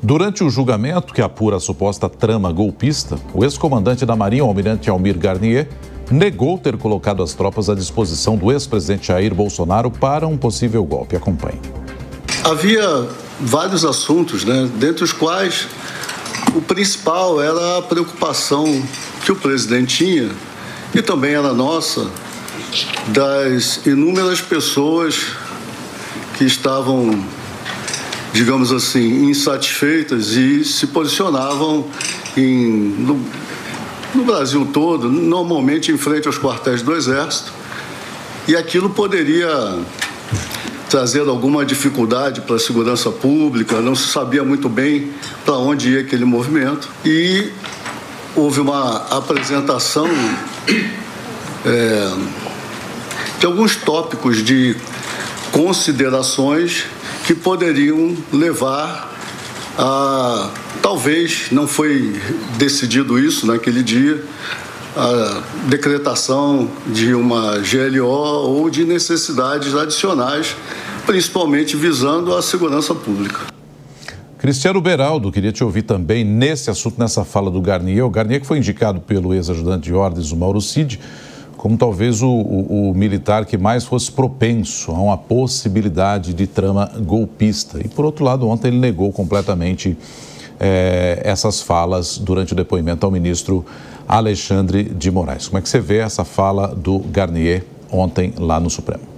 Durante o julgamento que apura a suposta trama golpista, o ex-comandante da Marinha, o almirante Almir Garnier, negou ter colocado as tropas à disposição do ex-presidente Jair Bolsonaro para um possível golpe. Acompanhe. Havia vários assuntos, dentre os quais o principal era a preocupação que o presidente tinha, e também era nossa, das inúmeras pessoas que estavam, digamos assim, insatisfeitas e se posicionavam no Brasil todo, normalmente em frente aos quartéis do Exército, e aquilo poderia trazer alguma dificuldade para a segurança pública, não se sabia muito bem para onde ia aquele movimento, e houve uma apresentação de alguns tópicos de considerações que poderiam levar a, talvez não foi decidido isso naquele dia, a decretação de uma GLO ou de necessidades adicionais, principalmente visando a segurança pública. Cristiano Beraldo, queria te ouvir também nesse assunto, nessa fala do Garnier. O Garnier que foi indicado pelo ex-ajudante de ordens, o Mauro Cid, como talvez o militar que mais fosse propenso a uma possibilidade de trama golpista. E, por outro lado, ontem ele negou completamente essas falas durante o depoimento ao ministro Alexandre de Moraes. Como é que você vê essa fala do Garnier ontem lá no Supremo?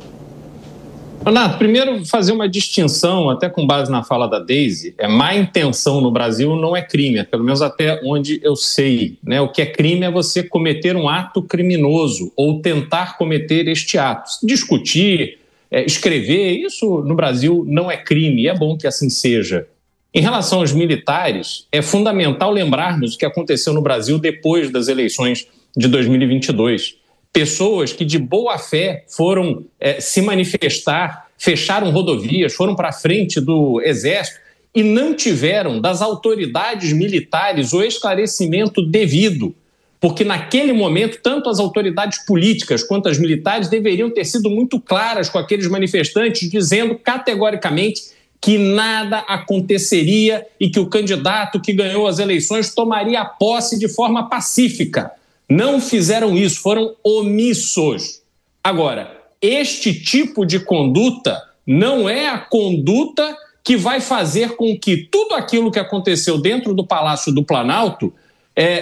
Renato, primeiro fazer uma distinção, até com base na fala da Deise, má intenção no Brasil não é crime, pelo menos até onde eu sei, né? O que é crime é você cometer um ato criminoso ou tentar cometer este ato. Discutir, escrever, isso no Brasil não é crime, e é bom que assim seja. Em relação aos militares, é fundamental lembrarmos o que aconteceu no Brasil depois das eleições de 2022. Pessoas que de boa fé foram se manifestar, fecharam rodovias, foram para a frente do Exército e não tiveram das autoridades militares o esclarecimento devido, porque naquele momento tanto as autoridades políticas quanto as militares deveriam ter sido muito claras com aqueles manifestantes, dizendo categoricamente que nada aconteceria e que o candidato que ganhou as eleições tomaria posse de forma pacífica. Não fizeram isso, foram omissos. Agora, este tipo de conduta não é a conduta que vai fazer com que tudo aquilo que aconteceu dentro do Palácio do Planalto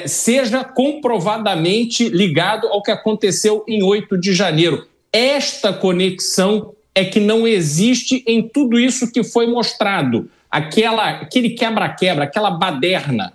seja comprovadamente ligado ao que aconteceu em 8 de janeiro. Esta conexão é que não existe em tudo isso que foi mostrado. Aquele quebra-quebra, aquela baderna,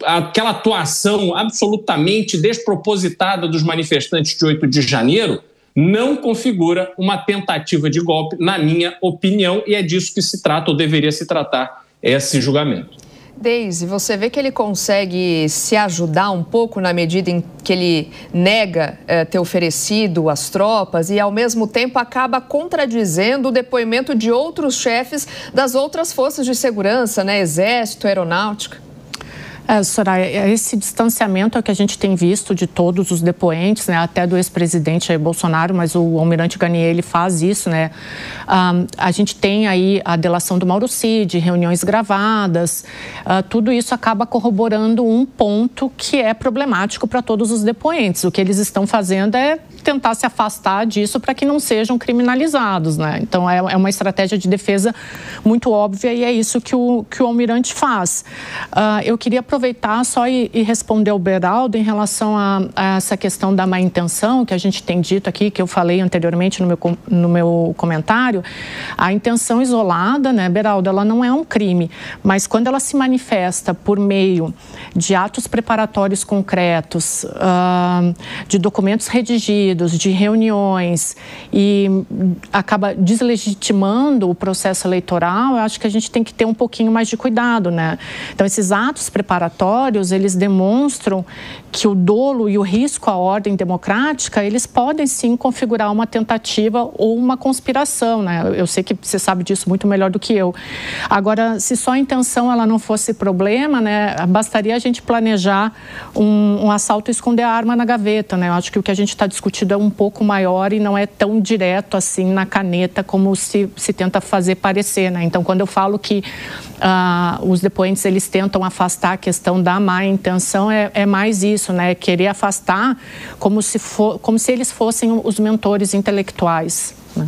aquela atuação absolutamente despropositada dos manifestantes de 8 de janeiro não configura uma tentativa de golpe, na minha opinião, e é disso que se trata, ou deveria se tratar, esse julgamento. Deise, você vê que ele consegue se ajudar um pouco na medida em que ele nega ter oferecido as tropas e, ao mesmo tempo, acaba contradizendo o depoimento de outros chefes das outras forças de segurança, né? Exército, Aeronáutica? Soraya, esse distanciamento é o que a gente tem visto de todos os depoentes, né, até do ex-presidente Jair Bolsonaro, mas o almirante Garnier, ele faz isso, né? A gente tem aí a delação do Mauro Cid, reuniões gravadas, tudo isso acaba corroborando um ponto que é problemático para todos os depoentes. O que eles estão fazendo é tentar se afastar disso para que não sejam criminalizados, né? Então, é uma estratégia de defesa muito óbvia e é isso que o almirante faz. Eu queria aproveitar só e responder ao Beraldo em relação a essa questão da má intenção que a gente tem dito aqui, que eu falei anteriormente no meu comentário. A intenção isolada, né, Beraldo, ela não é um crime, mas quando ela se manifesta por meio de atos preparatórios concretos, de documentos redigidos, de reuniões e acaba deslegitimando o processo eleitoral, eu acho que a gente tem que ter um pouquinho mais de cuidado, né? Então, esses atos preparatórios preparatórios, eles demonstram que o dolo e o risco à ordem democrática, eles podem sim configurar uma tentativa ou uma conspiração, né? Eu sei que você sabe disso muito melhor do que eu. Agora, se só a intenção ela não fosse problema, né, bastaria a gente planejar um assalto e esconder a arma na gaveta, né? Eu acho que o que a gente está discutindo é um pouco maior e não é tão direto assim na caneta como se tenta fazer parecer, né? Então, quando eu falo que os depoentes eles tentam afastar a questão da má intenção, é mais isso, né? Querer afastar como se eles fossem os mentores intelectuais, né?